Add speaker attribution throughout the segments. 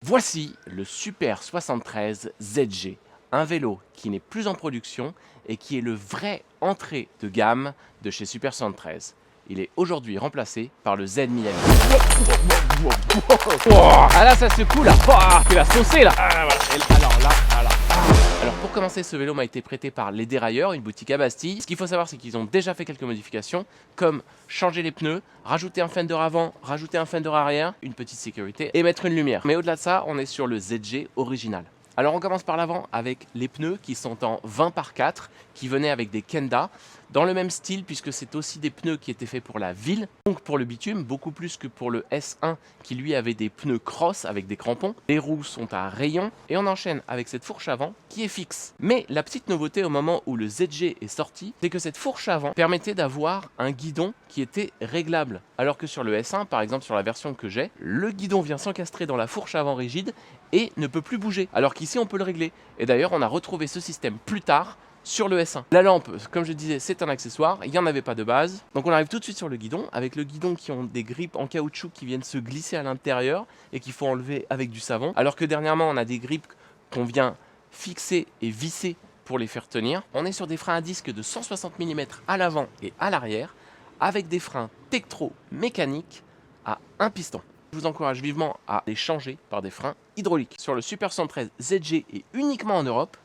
Speaker 1: Voici le Super 73 ZG, un vélo qui n'est plus en production et qui est le vrai entrée de gamme de chez Super 73. Il est aujourd'hui remplacé par le Z Miami. Ah là ça secoue là, tu l'as saucé là. Alors pour commencer, ce vélo m'a été prêté par Les Dérailleurs, une boutique à Bastille. Ce qu'il faut savoir, c'est qu'ils ont déjà fait quelques modifications, comme changer les pneus, rajouter un fender avant, rajouter un fender arrière, une petite sécurité et mettre une lumière. Mais au-delà de ça, on est sur le ZG original. Alors on commence par l'avant avec les pneus qui sont en 20 par 4, qui venaient avec des Kenda, dans le même style puisque c'est aussi des pneus qui étaient faits pour la ville, donc pour le bitume, beaucoup plus que pour le S1 qui lui avait des pneus cross avec des crampons. Les roues sont à rayons et on enchaîne avec cette fourche avant qui est fixe. Mais la petite nouveauté au moment où le ZG est sorti, c'est que cette fourche avant permettait d'avoir un guidon qui était réglable. Alors que sur le S1, par exemple sur la version que j'ai, le guidon vient s'encastrer dans la fourche avant rigide et ne peut plus bouger. Alors qu'ici on peut le régler. Et d'ailleurs on a retrouvé ce système plus tard sur le S1. La lampe, comme je disais, c'est un accessoire, il n'y en avait pas de base. Donc on arrive tout de suite sur le guidon, avec le guidon qui ont des grippes en caoutchouc qui viennent se glisser à l'intérieur et qu'il faut enlever avec du savon. Alors que dernièrement on a des grippes qu'on vient fixer et visser pour les faire tenir. On est sur des freins à disque de 160 mm à l'avant et à l'arrière, avec des freins Tektro mécaniques à un piston. Je vous encourage vivement à les changer par des freins hydrauliques. Sur le Super 113 ZG et uniquement en Europe,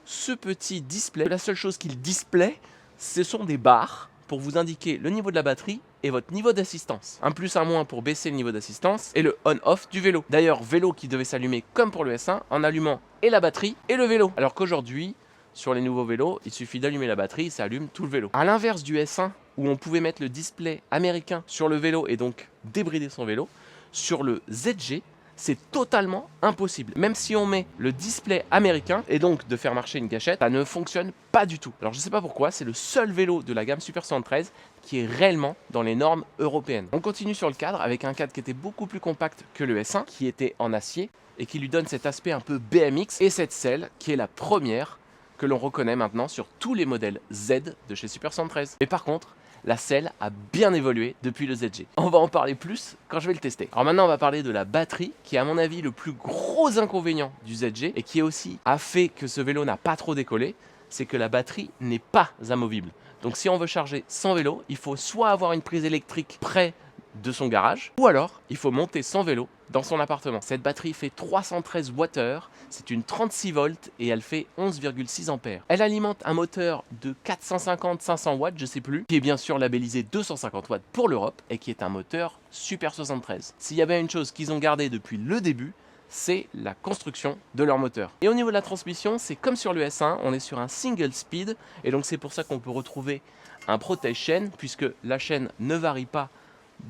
Speaker 1: ce petit display, la seule chose qu'il display, ce sont des barres pour vous indiquer le niveau de la batterie et votre niveau d'assistance. Un plus, un moins pour baisser le niveau d'assistance et le on-off du vélo. D'ailleurs, vélo qui devait s'allumer comme pour le S1 en allumant et la batterie et le vélo. Alors qu'aujourd'hui, sur les nouveaux vélos, il suffit d'allumer la batterie, ça allume tout le vélo. À l'inverse du S1 où on pouvait mettre le display américain sur le vélo et donc débrider son vélo, sur le ZG, c'est totalement impossible. Même si on met le display américain et donc de faire marcher une gâchette, ça ne fonctionne pas du tout. Alors je ne sais pas pourquoi, c'est le seul vélo de la gamme Super 113 qui est réellement dans les normes européennes. On continue sur le cadre avec un cadre qui était beaucoup plus compact que le S1, qui était en acier et qui lui donne cet aspect un peu BMX et cette selle qui est la première que l'on reconnaît maintenant sur tous les modèles Z de chez Super 113. Mais par contre, la selle a bien évolué depuis le ZG. On va en parler plus quand je vais le tester. Alors maintenant, on va parler de la batterie, qui est à mon avis le plus gros inconvénient du ZG et qui aussi a fait que ce vélo n'a pas trop décollé, c'est que la batterie n'est pas amovible. Donc si on veut charger son vélo, il faut soit avoir une prise électrique près de son garage, ou alors il faut monter son vélo dans son appartement. Cette batterie fait 313 Wh, c'est une 36 volts et elle fait 11,6 ampères. Elle alimente un moteur de 450-500 watts, je sais plus, qui est bien sûr labellisé 250 watts pour l'Europe et qui est un moteur Super 73. S'il y avait une chose qu'ils ont gardée depuis le début, c'est la construction de leur moteur. Et au niveau de la transmission, c'est comme sur le S1, on est sur un single speed et donc c'est pour ça qu'on peut retrouver un protège chaîne puisque la chaîne ne varie pas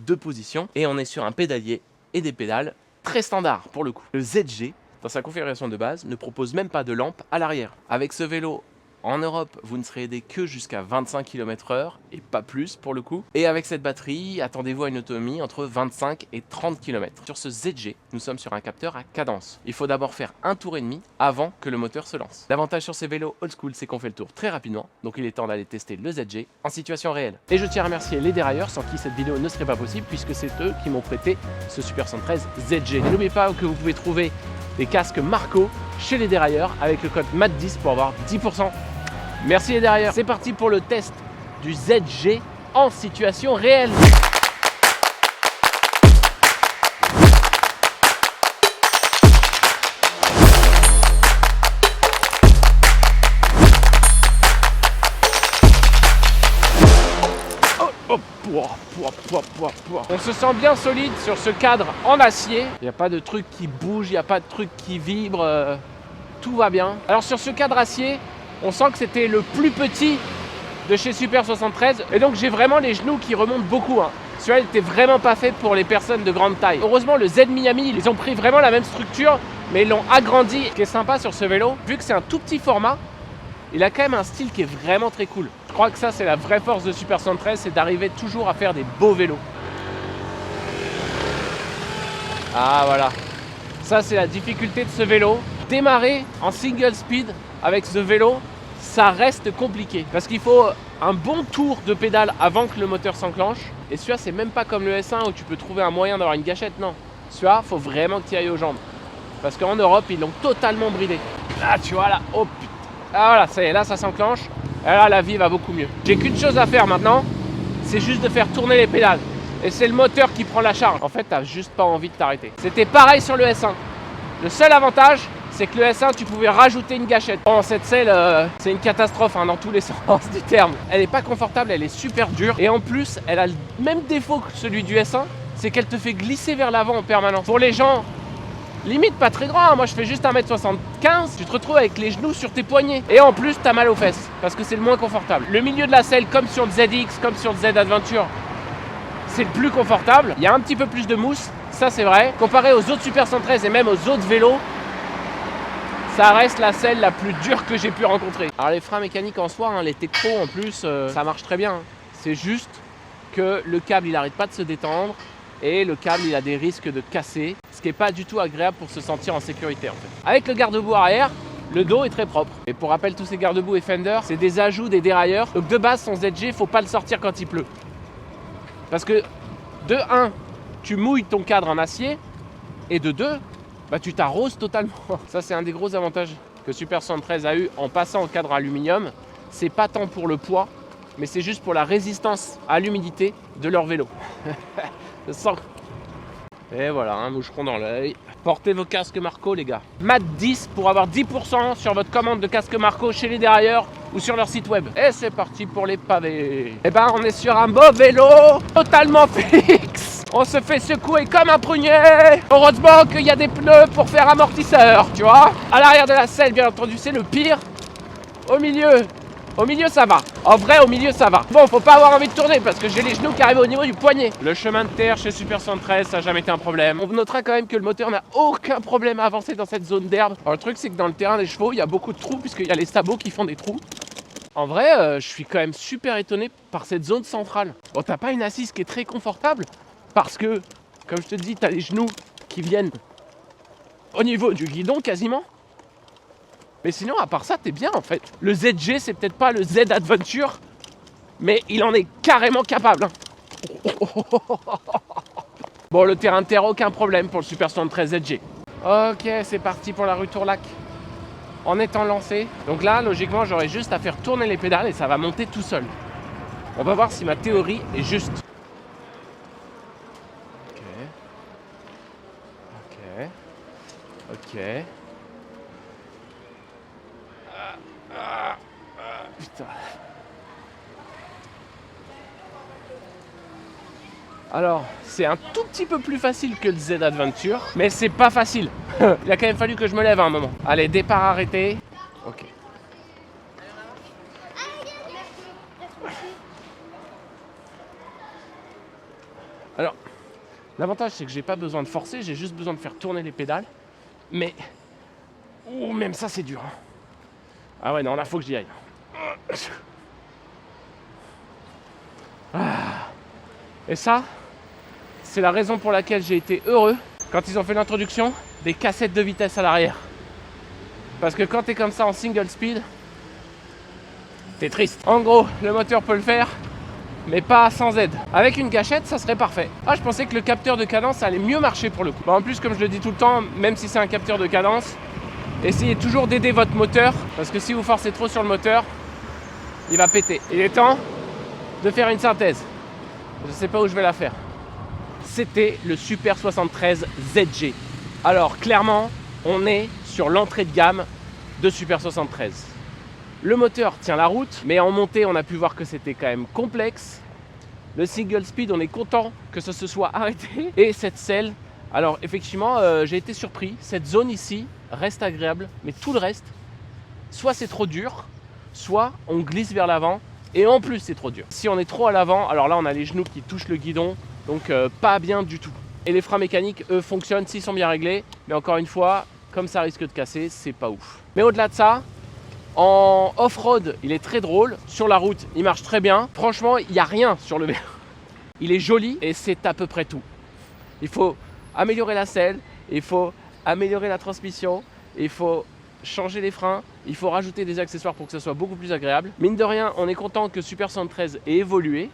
Speaker 1: de position et on est sur un pédalier et des pédales très standard pour le coup. Le ZG, dans sa configuration de base, ne propose même pas de lampe à l'arrière. Avec ce vélo, en Europe, vous ne serez aidé que jusqu'à 25 km/h et pas plus pour le coup. Et avec cette batterie, attendez-vous à une autonomie entre 25 et 30 km. Sur ce ZG, nous sommes sur un capteur à cadence. Il faut d'abord faire un tour et demi avant que le moteur se lance. L'avantage sur ces vélos old school, c'est qu'on fait le tour très rapidement. Donc il est temps d'aller tester le ZG en situation réelle. Et je tiens à remercier Les Dérailleurs, sans qui cette vidéo ne serait pas possible, puisque c'est eux qui m'ont prêté ce Super 113 ZG. Et n'oubliez pas que vous pouvez trouver des casques Marco chez Les Dérailleurs avec le code MAT10 pour avoir 10%. Merci Les Dérailleurs. C'est parti pour le test du ZG en situation réelle. On se sent bien solide sur ce cadre en acier. Il n'y a pas de truc qui bouge, il n'y a pas de truc qui vibre. Tout va bien. Alors sur ce cadre acier, on sent que c'était le plus petit de chez Super 73 et donc j'ai vraiment les genoux qui remontent beaucoup. Celui-là il n'était vraiment pas fait pour les personnes de grande taille. Heureusement le Z Miami, ils ont pris vraiment la même structure mais ils l'ont agrandi. Ce qui est sympa sur ce vélo, vu que c'est un tout petit format, il a quand même un style qui est vraiment très cool. Je crois que ça c'est la vraie force de Super 113, c'est d'arriver toujours à faire des beaux vélos. Ah voilà, ça c'est la difficulté de ce vélo. Démarrer en single speed avec ce vélo, ça reste compliqué parce qu'il faut un bon tour de pédale avant que le moteur s'enclenche. Et celui-là, c'est même pas comme le S1 où tu peux trouver un moyen d'avoir une gâchette, non. Celui-là, faut vraiment que tu ailles aux jambes. Parce qu'en Europe, ils l'ont totalement bridé. Là, tu vois, là, oh putain. Ah voilà, ça y est, là, ça s'enclenche. Et là, la vie va beaucoup mieux. J'ai qu'une chose à faire maintenant, c'est juste de faire tourner les pédales. Et c'est le moteur qui prend la charge. En fait, t'as juste pas envie de t'arrêter. C'était pareil sur le S1. Le seul avantage, c'est que le S1, tu pouvais rajouter une gâchette. Bon, cette selle, c'est une catastrophe hein, dans tous les sens du terme. Elle est pas confortable, elle est super dure. Et en plus, elle a le même défaut que celui du S1, c'est qu'elle te fait glisser vers l'avant en permanence. Pour les gens, limite pas très grand, hein. Moi je fais juste 1m75, tu te retrouves avec les genoux sur tes poignets. Et en plus, t'as mal aux fesses, parce que c'est le moins confortable. Le milieu de la selle, comme sur le ZX, comme sur le Z Adventure, c'est le plus confortable. Il y a un petit peu plus de mousse, ça c'est vrai. Comparé aux autres Super 113 et même aux autres vélos, ça reste la selle la plus dure que j'ai pu rencontrer. Alors les freins mécaniques en soi, hein, les Tektro en plus, ça marche très bien. C'est juste que le câble il arrête pas de se détendre et le câble il a des risques de casser, ce qui n'est pas du tout agréable pour se sentir en sécurité en fait. Avec le garde-boue arrière, le dos est très propre. Et pour rappel, tous ces garde-boue et fender, c'est des ajouts des dérailleurs. Donc de base, son ZG, il faut pas le sortir quand il pleut. Parce que de 1, tu mouilles ton cadre en acier, et de 2, bah, tu t'arroses totalement. Ça, c'est un des gros avantages que Super 113 a eu en passant au cadre aluminium. C'est pas tant pour le poids, mais c'est juste pour la résistance à l'humidité de leur vélo. Je sens. Et voilà, un moucheron dans l'œil. Portez vos casques Marco, les gars. Mat 10 pour avoir 10% sur votre commande de casque Marco chez les dérailleurs ou sur leur site web. Et c'est parti pour les pavés. Et ben, on est sur un beau vélo totalement fixe. On se fait secouer comme un prunier. Heureusement qu'il y a des pneus pour faire amortisseur, tu vois. À l'arrière de la selle, bien entendu, c'est le pire. Au milieu, ça va. En vrai, au milieu, ça va. Bon, faut pas avoir envie de tourner parce que j'ai les genoux qui arrivent au niveau du poignet. Le chemin de terre chez Super 113, ça n'a jamais été un problème. On notera quand même que le moteur n'a aucun problème à avancer dans cette zone d'herbe. Alors, le truc, c'est que dans le terrain des chevaux, il y a beaucoup de trous puisqu'il y a les sabots qui font des trous. En vrai, je suis quand même super étonné par cette zone centrale. Bon, t'as pas une assise qui est très confortable parce que, comme je te dis, t'as les genoux qui viennent au niveau du guidon quasiment. Mais sinon, à part ça, t'es bien en fait. Le ZG, c'est peut-être pas le Z Adventure, mais il en est carrément capable. Hein. Bon, le terrain de terre, aucun problème pour le Super 113 ZG. Ok, c'est parti pour la rue Tourlac. En étant lancé. Donc là, logiquement, j'aurais juste à faire tourner les pédales et ça va monter tout seul. On va voir si ma théorie est juste. Ok. Putain. Alors, c'est un tout petit peu plus facile que le Z Adventure, mais c'est pas facile. Il a quand même fallu que je me lève à un moment. Allez, départ arrêté. Ok. Alors, l'avantage c'est que j'ai pas besoin de forcer, j'ai juste besoin de faire tourner les pédales. Mais, oh, même ça c'est dur. Hein. Ah ouais, non, là faut que j'y aille. Ah. Et ça, c'est la raison pour laquelle j'ai été heureux quand ils ont fait l'introduction des cassettes de vitesse à l'arrière. Parce que quand t'es comme ça en single speed, t'es triste. En gros, le moteur peut le faire, mais pas sans aide. Avec une gâchette, ça serait parfait. Ah, je pensais que le capteur de cadence allait mieux marcher pour le coup. Bah, en plus, comme je le dis tout le temps, même si c'est un capteur de cadence, essayez toujours d'aider votre moteur, parce que si vous forcez trop sur le moteur, il va péter. Il est temps de faire une synthèse. Je sais pas où je vais la faire. C'était le Super 73 ZG. Alors clairement, on est sur l'entrée de gamme de Super 73. Le moteur tient la route, mais en montée, on a pu voir que c'était quand même complexe. Le single speed, on est content que ça se soit arrêté. Et cette selle, alors effectivement, j'ai été surpris. Cette zone ici reste agréable, mais tout le reste, soit c'est trop dur, soit on glisse vers l'avant. Et en plus, c'est trop dur. Si on est trop à l'avant, alors là, on a les genoux qui touchent le guidon. Donc, pas bien du tout. Et les freins mécaniques, eux, fonctionnent s'ils sont bien réglés. Mais encore une fois, comme ça risque de casser, c'est pas ouf. Mais au-delà de ça, en off-road, il est très drôle. Sur la route, il marche très bien. Franchement, il n'y a rien sur le vélo. Il est joli et c'est à peu près tout. Il faut améliorer la selle, il faut améliorer la transmission, il faut changer les freins, il faut rajouter des accessoires pour que ça soit beaucoup plus agréable. Mine de rien, on est content que Super 113 ait évolué.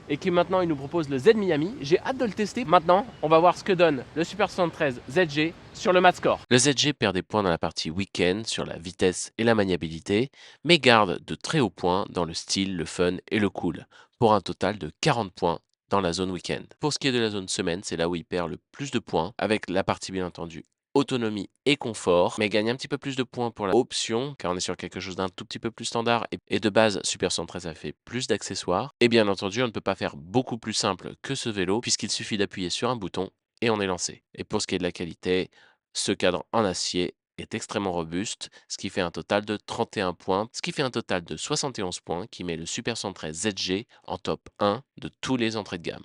Speaker 1: et qui maintenant il nous propose le Z Miami. J'ai hâte de le tester. Maintenant, on va voir ce que donne le Super 73 ZG sur le match score. Le ZG perd des points dans la partie week-end sur la vitesse et la maniabilité, mais garde de très hauts points dans le style, le fun et le cool, pour un total de 40 points dans la zone week-end. Pour ce qui est de la zone semaine, c'est là où il perd le plus de points, avec la partie bien entendu autonomie et confort, mais gagne un petit peu plus de points pour la option, car on est sur quelque chose d'un tout petit peu plus standard, et de base, Super 113 a fait plus d'accessoires. Et bien entendu, on ne peut pas faire beaucoup plus simple que ce vélo, puisqu'il suffit d'appuyer sur un bouton et on est lancé. Et pour ce qui est de la qualité, ce cadre en acier est extrêmement robuste, ce qui fait un total de 31 points, ce qui fait un total de 71 points, qui met le Super 113 ZG en top 1 de tous les entrées de gamme.